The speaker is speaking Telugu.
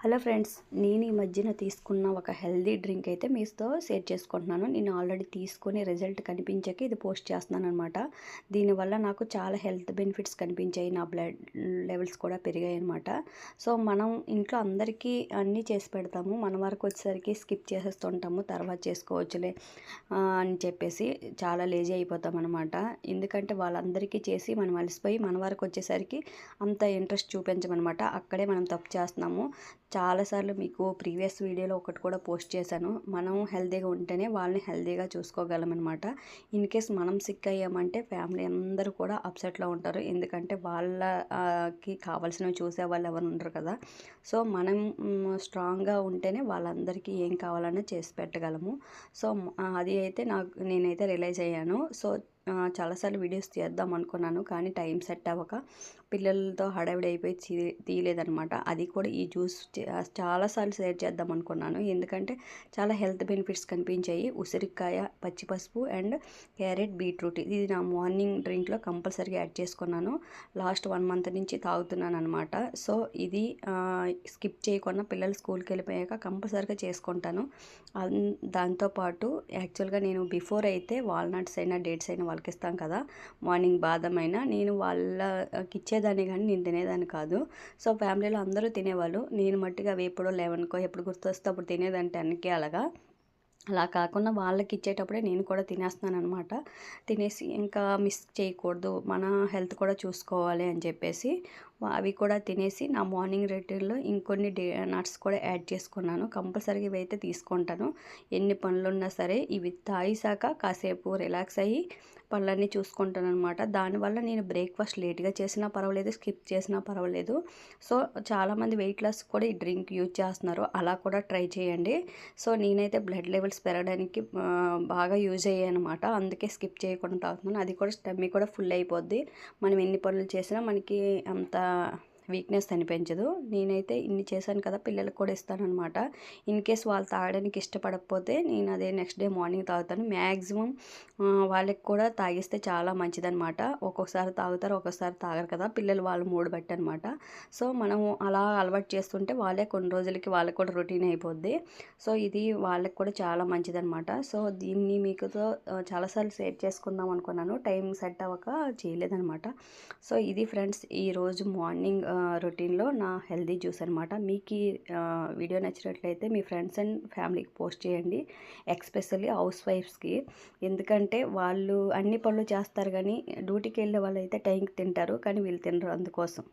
హలో ఫ్రెండ్స్, నేను ఈ మధ్యన తీసుకున్న ఒక హెల్దీ డ్రింక్ అయితే మీతో షేర్ చేసుకుంటున్నాను. నేను ఆల్రెడీ తీసుకొని రిజల్ట్ కనిపించాక ఇది పోస్ట్ చేస్తున్నాను అనమాట. దీనివల్ల నాకు చాలా హెల్త్ బెనిఫిట్స్ కనిపించాయి. నా బ్లడ్ లెవెల్స్ కూడా పెరిగాయి అనమాట. సో మనం ఇంట్లో అందరికీ అన్నీ చేసి పెడతాము. మన వరకు వచ్చేసరికి స్కిప్ చేసేస్తుంటాము, తర్వాత చేసుకోవచ్చులే అని చెప్పేసి చాలా లేజీ అయిపోతాం అనమాట. ఎందుకంటే వాళ్ళందరికీ చేసి మనం అలసిపోయి మన వరకు వచ్చేసరికి అంత ఇంట్రెస్ట్ చూపించమన్నమాట. అక్కడే మనం తప్పు చేస్తున్నాము. చాలాసార్లు మీకు ప్రీవియస్ వీడియోలో ఒకటి కూడా పోస్ట్ చేశాను. మనం హెల్తీగా ఉంటేనే వాళ్ళని హెల్తీగా చూసుకోగలం అనమాట. ఇన్ కేస్ మనం సిక్ అయ్యామంటే ఫ్యామిలీ అందరూ కూడా అప్సెట్లో ఉంటారు. ఎందుకంటే వాళ్ళకి కావాల్సినవి చూసే వాళ్ళు ఎవరు ఉండరు కదా. సో మనం స్ట్రాంగ్గా ఉంటేనే వాళ్ళందరికీ ఏం కావాలన్నా చేసి పెట్టగలము. సో అది అయితే నేనైతే రియలైజ్ అయ్యాను. సో చాలాసార్లు వీడియోస్ తీద్దాం అనుకున్నాను, కానీ టైం సెట్ అవ్వక పిల్లలతో హడావిడి అయిపోయి తీయలేదనమాట. అది కూడా ఈ జ్యూస్ చాలాసార్లు షేర్ చేద్దాం అనుకున్నాను, ఎందుకంటే చాలా హెల్త్ బెనిఫిట్స్ కనిపించాయి. ఉసిరికాయ, పచ్చి పసుపు అండ్ క్యారెట్, బీట్రూట్ ఇది నా మార్నింగ్ డ్రింక్లో కంపల్సరీగా యాడ్ చేసుకున్నాను. లాస్ట్ 1 మంత్ నుంచి తాగుతున్నాను అనమాట. సో ఇది స్కిప్ చేయకుండా పిల్లలు స్కూల్కి వెళ్ళిపోయాక కంపల్సరీగా చేసుకుంటాను. దాంతోపాటు యాక్చువల్గా నేను బిఫోర్ అయితే వాల్నట్స్ అయినా డేట్స్ అయినా వాళ్ళకి ఇస్తాం కదా, మార్నింగ్ బాదం అయినా నేను వాళ్ళకి ఇచ్చేదాన్ని, కానీ నేను తినేదాన్ని కాదు. సో ఫ్యామిలీలో అందరూ తినేవాళ్ళు, నేను మట్టిగా అవి ఎప్పుడో 11కో ఎప్పుడు గుర్తొస్తే అప్పుడు తినేదాన్ని 10కి అలాగా. అలా కాకుండా వాళ్ళకి ఇచ్చేటప్పుడే నేను కూడా తినేస్తున్నాను అనమాట. తినేసి ఇంకా మిస్ చేయకూడదు, మన హెల్త్ కూడా చూసుకోవాలి అని చెప్పేసి అవి కూడా తినేసి నా మార్నింగ్ రొటీన్లో ఇంకొన్ని నట్స్ కూడా యాడ్ చేసుకున్నాను. కంపల్సరీగా ఇవైతే తీసుకుంటాను. ఎన్ని పనులున్నా సరే ఇవి తాగేసాక కాసేపు రిలాక్స్ అయ్యి పనులన్నీ చూసుకుంటాను అనమాట. దానివల్ల నేను బ్రేక్ఫాస్ట్ లేట్గా చేసినా పర్వాలేదు, స్కిప్ చేసినా పర్వాలేదు. సో చాలామంది వెయిట్ లాస్ కూడా ఈ డ్రింక్ యూజ్ చేస్తున్నారు, అలా కూడా ట్రై చేయండి. సో నేనైతే బ్లడ్ లెవెల్స్ పెరగడానికి బాగా యూజ్ అయ్యాయి అనమాట. అందుకే స్కిప్ చేయకుండా తాగుతున్నాను. అది కూడా స్టమీ కూడా ఫుల్ అయిపోద్ది. మనం ఎన్ని పనులు చేసినా మనకి అంత వీక్నెస్ అనిపించదు. నేనైతే ఇన్ని చేశాను కదా, పిల్లలకు కూడా ఇస్తానన్నమాట. ఇన్ కేస్ వాళ్ళు తాగడానికి ఇష్టపడకపోతే నేను అదే నెక్స్ట్ డే మార్నింగ్ తాగుతాను. మ్యాక్సిమం వాళ్ళకి కూడా తాగిస్తే చాలా మంచిదన్నమాట. ఒక్కొక్కసారి తాగుతారు, ఒక్కొక్కసారి తాగరు కదా, పిల్లలు వాళ్ళ మూడు బట్టి అనమాట. సో మనము అలా అలవాటు చేస్తుంటే వాళ్ళే కొన్ని రోజులకి వాళ్ళకి కూడా రొటీన్ అయిపోద్ది. సో ఇది వాళ్ళకి కూడా చాలా మంచిదన్నమాట. సో దీన్ని మీకుతో చాలాసార్లు షేర్ చేసుకుందాం అనుకున్నాను, టైం సెట్ అవ్వక చేయలేదన్నమాట. సో ఇది ఫ్రెండ్స్ ఈరోజు మార్నింగ్ రొటీన్లో నా హెల్దీ జ్యూస్ అనమాట. మీకు ఈ వీడియో నచ్చినట్లయితే మీ ఫ్రెండ్స్ అండ్ ఫ్యామిలీకి పోస్ట్ చేయండి, ఎక్స్పెషల్లీ హౌస్ వైఫ్స్కి. ఎందుకంటే వాళ్ళు అన్ని పనులు చేస్తారు, కానీ డ్యూటీకి వెళ్ళే వాళ్ళు అయితే టైంకి తింటారు, కానీ వీళ్ళు తినరు. అందుకోసం